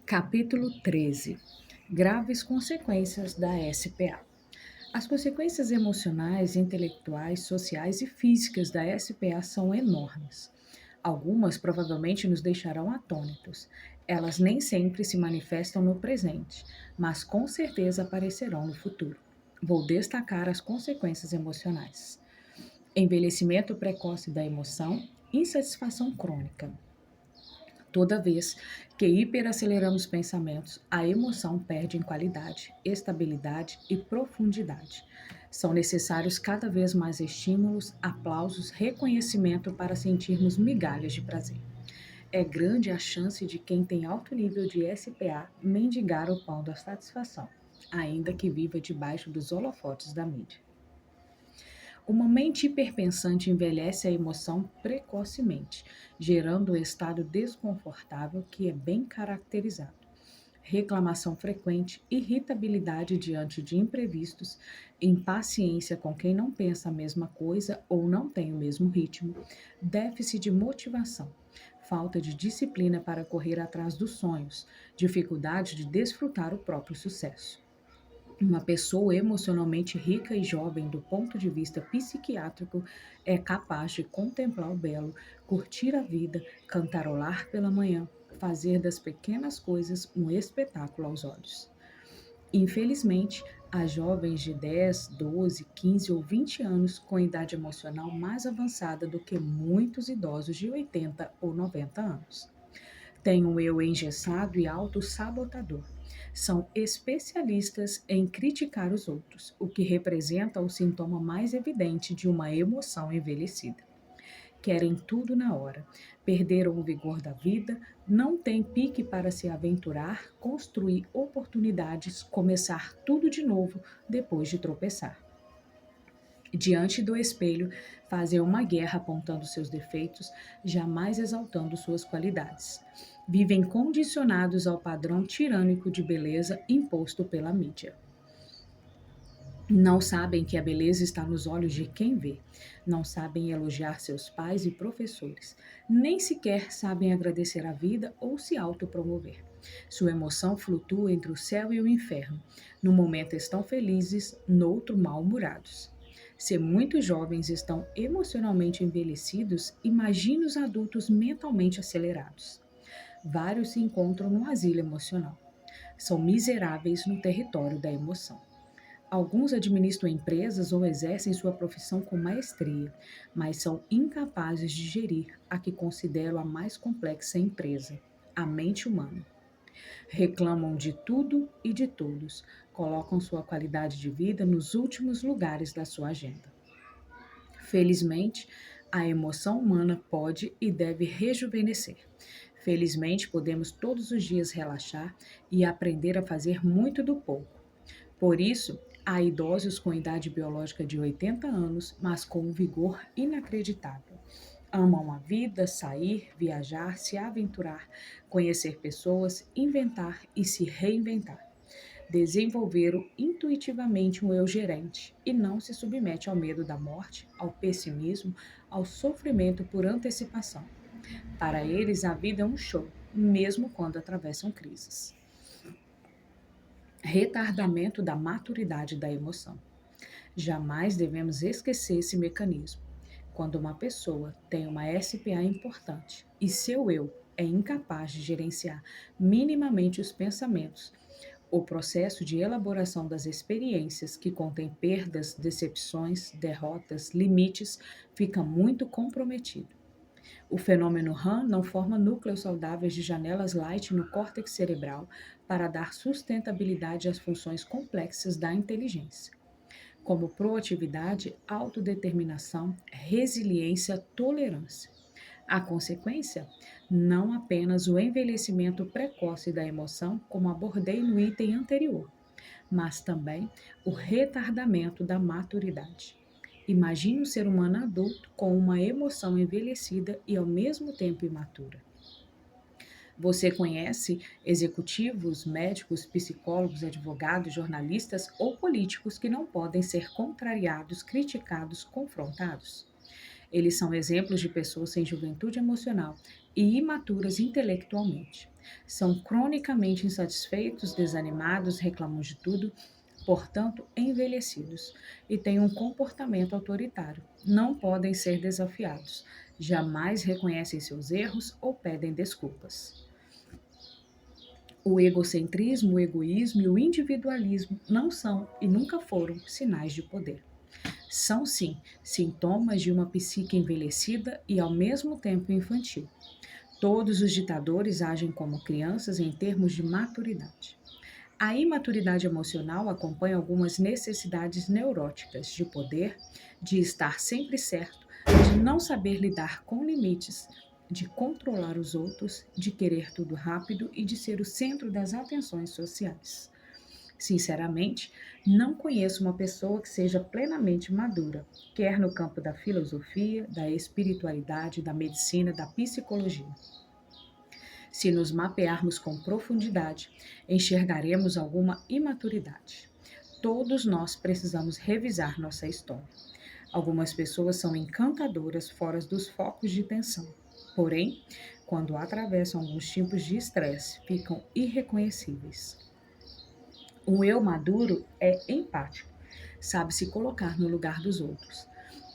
Capítulo 13. Graves consequências da SPA. As consequências emocionais, intelectuais, sociais e físicas da SPA são enormes. Algumas provavelmente nos deixarão atônitos. Elas nem sempre se manifestam no presente, mas com certeza aparecerão no futuro. Vou destacar as consequências emocionais: envelhecimento precoce da emoção, insatisfação crônica. Toda vez que hiperaceleramos pensamentos, a emoção perde em qualidade, estabilidade e profundidade. São necessários cada vez mais estímulos, aplausos, reconhecimento para sentirmos migalhas de prazer. É grande a chance de quem tem alto nível de SPA mendigar o pão da satisfação, ainda que viva debaixo dos holofotes da mídia. Uma mente hiperpensante envelhece a emoção precocemente, gerando um estado desconfortável que é bem caracterizado. Reclamação frequente, irritabilidade diante de imprevistos, impaciência com quem não pensa a mesma coisa ou não tem o mesmo ritmo, déficit de motivação, falta de disciplina para correr atrás dos sonhos, dificuldade de desfrutar o próprio sucesso. Uma pessoa emocionalmente rica e jovem do ponto de vista psiquiátrico é capaz de contemplar o belo, curtir a vida, cantarolar pela manhã, fazer das pequenas coisas um espetáculo aos olhos. Infelizmente, há jovens de 10, 12, 15 ou 20 anos com idade emocional mais avançada do que muitos idosos de 80 ou 90 anos. Têm um eu engessado e autossabotador. São especialistas em criticar os outros, o que representa o sintoma mais evidente de uma emoção envelhecida. Querem tudo na hora, perderam o vigor da vida, não têm pique para se aventurar, construir oportunidades, começar tudo de novo depois de tropeçar. Diante do espelho, fazem uma guerra apontando seus defeitos, jamais exaltando suas qualidades. Vivem condicionados ao padrão tirânico de beleza imposto pela mídia. Não sabem que a beleza está nos olhos de quem vê. Não sabem elogiar seus pais e professores. Nem sequer sabem agradecer a vida ou se autopromover. Sua emoção flutua entre o céu e o inferno. No momento estão felizes, no outro mal-humorados. Se muitos jovens estão emocionalmente envelhecidos, imagine os adultos mentalmente acelerados. Vários se encontram no asilo emocional. São miseráveis no território da emoção. Alguns administram empresas ou exercem sua profissão com maestria, mas são incapazes de gerir a que considero a mais complexa empresa, a mente humana. Reclamam de tudo e de todos, colocam sua qualidade de vida nos últimos lugares da sua agenda. Felizmente, a emoção humana pode e deve rejuvenescer. Felizmente, podemos todos os dias relaxar e aprender a fazer muito do pouco. Por isso, há idosos com idade biológica de 80 anos, mas com um vigor inacreditável. Amam a vida, sair, viajar, se aventurar, conhecer pessoas, inventar e se reinventar. Desenvolveram intuitivamente um eu gerente e não se submete ao medo da morte, ao pessimismo, ao sofrimento por antecipação. Para eles, a vida é um show, mesmo quando atravessam crises. Retardamento da maturidade da emoção. Jamais devemos esquecer esse mecanismo. Quando uma pessoa tem uma SPA importante e seu eu é incapaz de gerenciar minimamente os pensamentos, o processo de elaboração das experiências que contém perdas, decepções, derrotas, limites fica muito comprometido. O fenômeno RAM não forma núcleos saudáveis de janelas light no córtex cerebral para dar sustentabilidade às funções complexas da inteligência, como proatividade, autodeterminação, resiliência, tolerância. A consequência? Não apenas o envelhecimento precoce da emoção, como abordei no item anterior, mas também o retardamento da maturidade. Imagine um ser humano adulto com uma emoção envelhecida e ao mesmo tempo imatura. Você conhece executivos, médicos, psicólogos, advogados, jornalistas ou políticos que não podem ser contrariados, criticados, confrontados? Eles são exemplos de pessoas sem juventude emocional, e imaturas intelectualmente. São cronicamente insatisfeitos, desanimados, reclamam de tudo, portanto, envelhecidos, e têm um comportamento autoritário. Não podem ser desafiados, jamais reconhecem seus erros ou pedem desculpas. O egocentrismo, o egoísmo e o individualismo não são e nunca foram sinais de poder. São, sim, sintomas de uma psique envelhecida e ao mesmo tempo infantil. Todos os ditadores agem como crianças em termos de maturidade. A imaturidade emocional acompanha algumas necessidades neuróticas de poder, de estar sempre certo, de não saber lidar com limites, de controlar os outros, de querer tudo rápido e de ser o centro das atenções sociais. Sinceramente, não conheço uma pessoa que seja plenamente madura, quer no campo da filosofia, da espiritualidade, da medicina, da psicologia. Se nos mapearmos com profundidade, enxergaremos alguma imaturidade. Todos nós precisamos revisar nossa história. Algumas pessoas são encantadoras fora dos focos de tensão. Porém, quando atravessam alguns tipos de estresse, ficam irreconhecíveis. O eu maduro é empático, sabe se colocar no lugar dos outros.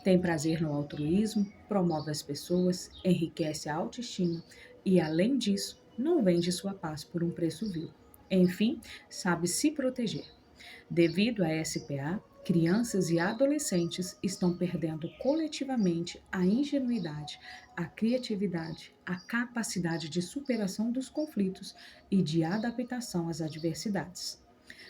Tem prazer no altruísmo, promove as pessoas, enriquece a autoestima e, além disso, não vende sua paz por um preço vil. Enfim, sabe se proteger. Devido à SPA, crianças e adolescentes estão perdendo coletivamente a ingenuidade, a criatividade, a capacidade de superação dos conflitos e de adaptação às adversidades.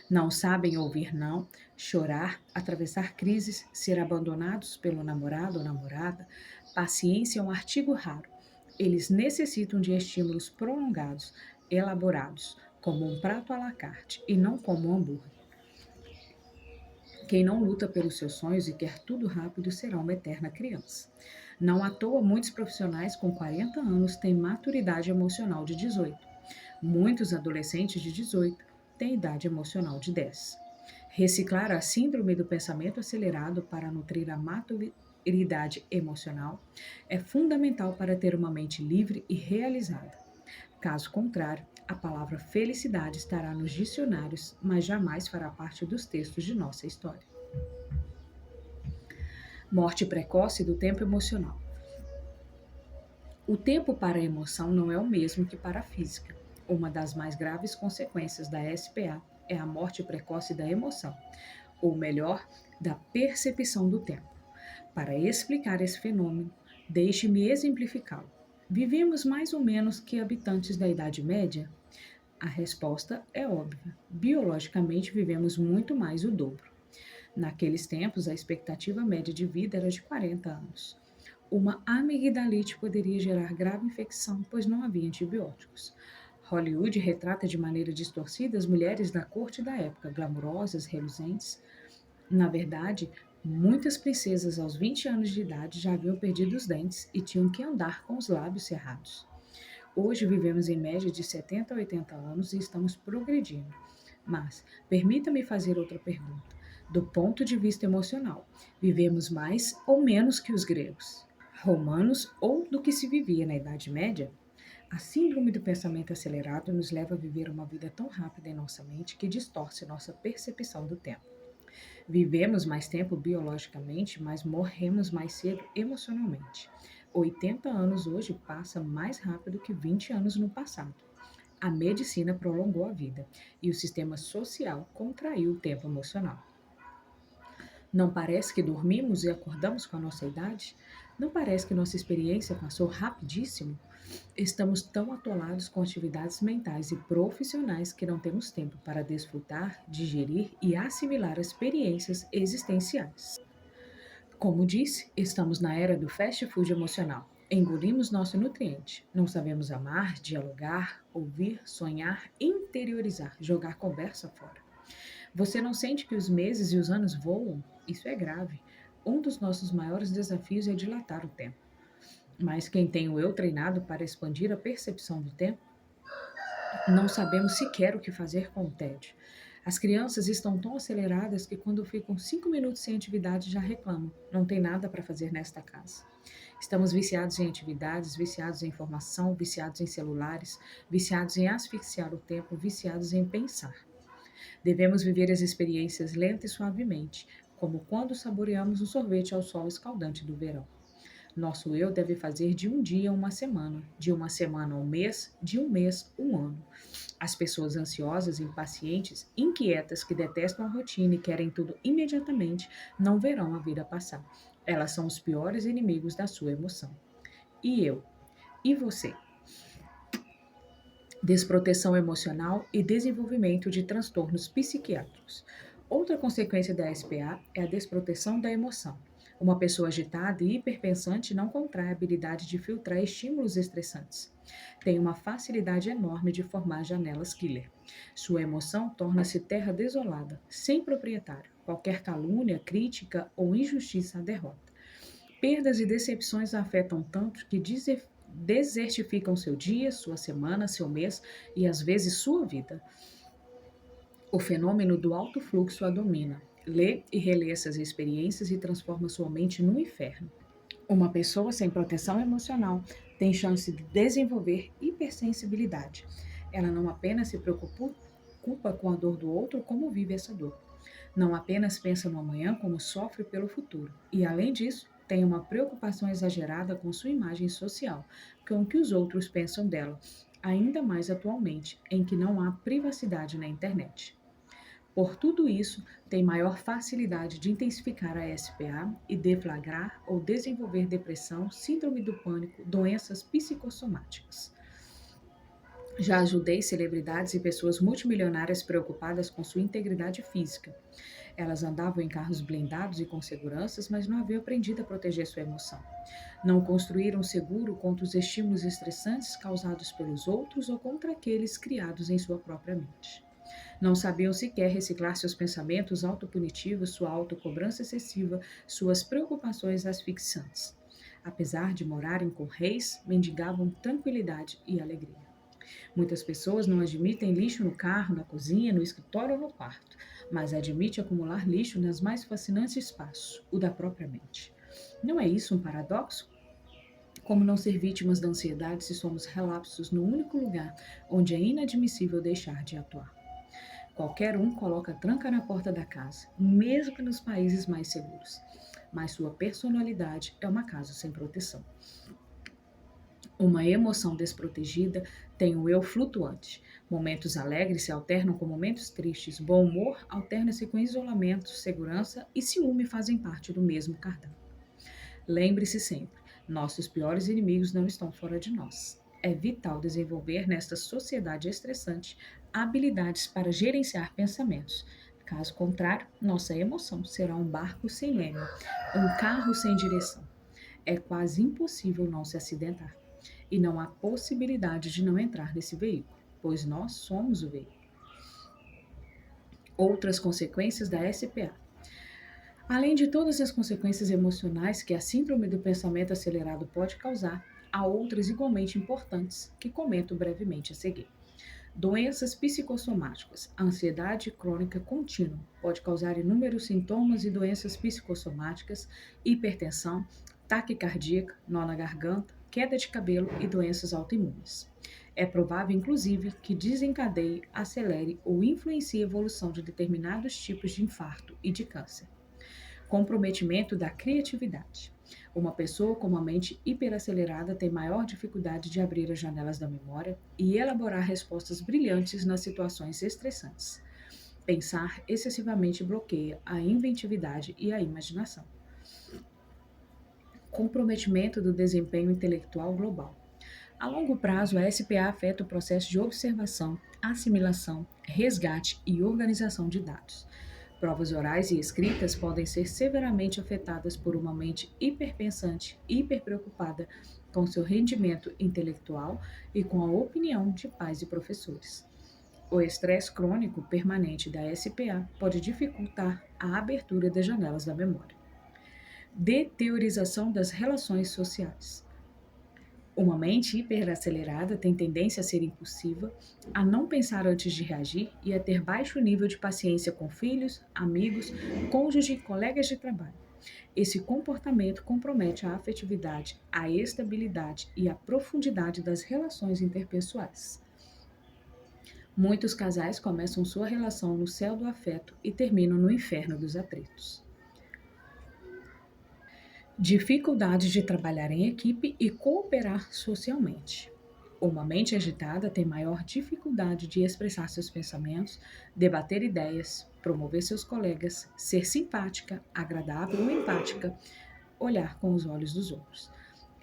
Não sabem ouvir não, chorar, atravessar crises, ser abandonados pelo namorado ou namorada. Paciência é um artigo raro. Eles necessitam de estímulos prolongados, elaborados, como um prato à la carte e não como um hambúrguer. Quem não luta pelos seus sonhos e quer tudo rápido será uma eterna criança. Não à toa, muitos profissionais com 40 anos têm maturidade emocional de 18. Muitos adolescentes de 18 têm idade emocional de 10. Reciclar a síndrome do pensamento acelerado para nutrir a maturidade emocional é fundamental para ter uma mente livre e realizada. Caso contrário, a palavra felicidade estará nos dicionários, mas jamais fará parte dos textos de nossa história. Morte precoce do tempo emocional. O tempo para a emoção não é o mesmo que para a física. Uma das mais graves consequências da SPA é a morte precoce da emoção, ou melhor, da percepção do tempo. Para explicar esse fenômeno, deixe-me exemplificá-lo. Vivemos mais ou menos que habitantes da Idade Média? A resposta é óbvia. Biologicamente, vivemos muito mais o dobro. Naqueles tempos, a expectativa média de vida era de 40 anos. Uma amigdalite poderia gerar grave infecção, pois não havia antibióticos. Hollywood retrata de maneira distorcida as mulheres da corte da época, glamourosas, reluzentes. Na verdade, muitas princesas aos 20 anos de idade já haviam perdido os dentes e tinham que andar com os lábios cerrados. Hoje vivemos em média de 70 a 80 anos e estamos progredindo. Mas permita-me fazer outra pergunta. Do ponto de vista emocional, vivemos mais ou menos que os gregos, romanos ou do que se vivia na Idade Média? A síndrome do pensamento acelerado nos leva a viver uma vida tão rápida em nossa mente que distorce nossa percepção do tempo. Vivemos mais tempo biologicamente, mas morremos mais cedo emocionalmente. 80 anos hoje passa mais rápido que 20 anos no passado. A medicina prolongou a vida e o sistema social contraiu o tempo emocional. Não parece que dormimos e acordamos com a nossa idade? Não parece que nossa experiência passou rapidíssimo? Estamos tão atolados com atividades mentais e profissionais que não temos tempo para desfrutar, digerir e assimilar experiências existenciais. Como disse, estamos na era do fast food emocional. Engolimos nosso nutriente. Não sabemos amar, dialogar, ouvir, sonhar, interiorizar, jogar conversa fora. Você não sente que os meses e os anos voam? Isso é grave. Um dos nossos maiores desafios é dilatar o tempo. Mas quem tem o eu treinado para expandir a percepção do tempo, não sabemos sequer o que fazer com o tédio. As crianças estão tão aceleradas que quando ficam 5 minutos sem atividade já reclamam. Não tem nada para fazer nesta casa. Estamos viciados em atividades, viciados em informação, viciados em celulares, viciados em asfixiar o tempo, viciados em pensar. Devemos viver as experiências lenta e suavemente, como quando saboreamos um sorvete ao sol escaldante do verão. Nosso eu deve fazer de um dia uma semana, de uma semana um mês, de um mês um ano. As pessoas ansiosas, impacientes, inquietas, que detestam a rotina e querem tudo imediatamente, não verão a vida passar. Elas são os piores inimigos da sua emoção. E eu? E você? Desproteção emocional e desenvolvimento de transtornos psiquiátricos. Outra consequência da SPA é a desproteção da emoção. Uma pessoa agitada e hiperpensante não contrai a habilidade de filtrar estímulos estressantes. Tem uma facilidade enorme de formar janelas killer. Sua emoção torna-se terra desolada, sem proprietário. Qualquer calúnia, crítica ou injustiça a derrota. Perdas e decepções a afetam tanto que desertificam seu dia, sua semana, seu mês e às vezes sua vida. O fenômeno do alto fluxo a domina. Lê e relê essas experiências e transforma sua mente num inferno. Uma pessoa sem proteção emocional tem chance de desenvolver hipersensibilidade. Ela não apenas se preocupa com a dor do outro, como vive essa dor. Não apenas pensa no amanhã, como sofre pelo futuro. E, além disso, tem uma preocupação exagerada com sua imagem social, com o que os outros pensam dela, ainda mais atualmente, em que não há privacidade na internet. Por tudo isso, tem maior facilidade de intensificar a SPA e deflagrar ou desenvolver depressão, síndrome do pânico, doenças psicossomáticas. Já ajudei celebridades e pessoas multimilionárias preocupadas com sua integridade física. Elas andavam em carros blindados e com seguranças, mas não haviam aprendido a proteger sua emoção. Não construíram seguro contra os estímulos estressantes causados pelos outros ou contra aqueles criados em sua própria mente. Não sabiam sequer reciclar seus pensamentos autopunitivos, sua autocobrança excessiva, suas preocupações asfixiantes. Apesar de morarem com reis, mendigavam tranquilidade e alegria. Muitas pessoas não admitem lixo no carro, na cozinha, no escritório ou no quarto, mas admitem acumular lixo nos mais fascinantes espaços, o da própria mente. Não é isso um paradoxo? Como não ser vítimas da ansiedade se somos relapsos no único lugar onde é inadmissível deixar de atuar? Qualquer um coloca tranca na porta da casa, mesmo que nos países mais seguros, mas sua personalidade é uma casa sem proteção. Uma emoção desprotegida tem o eu flutuante. Momentos alegres se alternam com momentos tristes. Bom humor alterna-se com isolamento, segurança e ciúme fazem parte do mesmo cardápio. Lembre-se sempre, nossos piores inimigos não estão fora de nós. É vital desenvolver nesta sociedade estressante habilidades para gerenciar pensamentos. Caso contrário, nossa emoção será um barco sem leme, um carro sem direção. É quase impossível não se acidentar. E não há possibilidade de não entrar nesse veículo, pois nós somos o veículo. Outras consequências da SPA. Além de todas as consequências emocionais que a síndrome do pensamento acelerado pode causar, há outras igualmente importantes que comento brevemente a seguir. Doenças psicossomáticas. A ansiedade crônica contínua pode causar inúmeros sintomas e doenças psicossomáticas, hipertensão, taquicardia, nó na garganta, queda de cabelo e doenças autoimunes. É provável, inclusive, que desencadeie, acelere ou influencie a evolução de determinados tipos de infarto e de câncer. Comprometimento da criatividade. Uma pessoa com uma mente hiperacelerada tem maior dificuldade de abrir as janelas da memória e elaborar respostas brilhantes nas situações estressantes. Pensar excessivamente bloqueia a inventividade e a imaginação. Comprometimento do desempenho intelectual global. A longo prazo, a SPA afeta o processo de observação, assimilação, resgate e organização de dados. Provas orais e escritas podem ser severamente afetadas por uma mente hiperpensante, hiperpreocupada com seu rendimento intelectual e com a opinião de pais e professores. O estresse crônico permanente da SPA pode dificultar a abertura das janelas da memória. Deteriorização das relações sociais. Uma mente hiperacelerada tem tendência a ser impulsiva, a não pensar antes de reagir e a ter baixo nível de paciência com filhos, amigos, cônjuge e colegas de trabalho. Esse comportamento compromete a afetividade, a estabilidade e a profundidade das relações interpessoais. Muitos casais começam sua relação no céu do afeto e terminam no inferno dos atritos. Dificuldade de trabalhar em equipe e cooperar socialmente. Uma mente agitada tem maior dificuldade de expressar seus pensamentos, debater ideias, promover seus colegas, ser simpática, agradável ou empática, olhar com os olhos dos outros.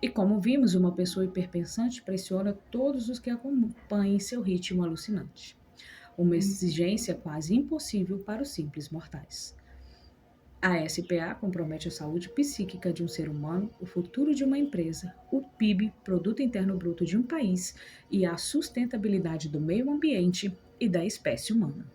E como vimos, uma pessoa hiperpensante pressiona todos os que acompanhem seu ritmo alucinante. Uma exigência quase impossível para os simples mortais. A SPA compromete a saúde psíquica de um ser humano, o futuro de uma empresa, o PIB, Produto Interno Bruto de um país, e a sustentabilidade do meio ambiente e da espécie humana.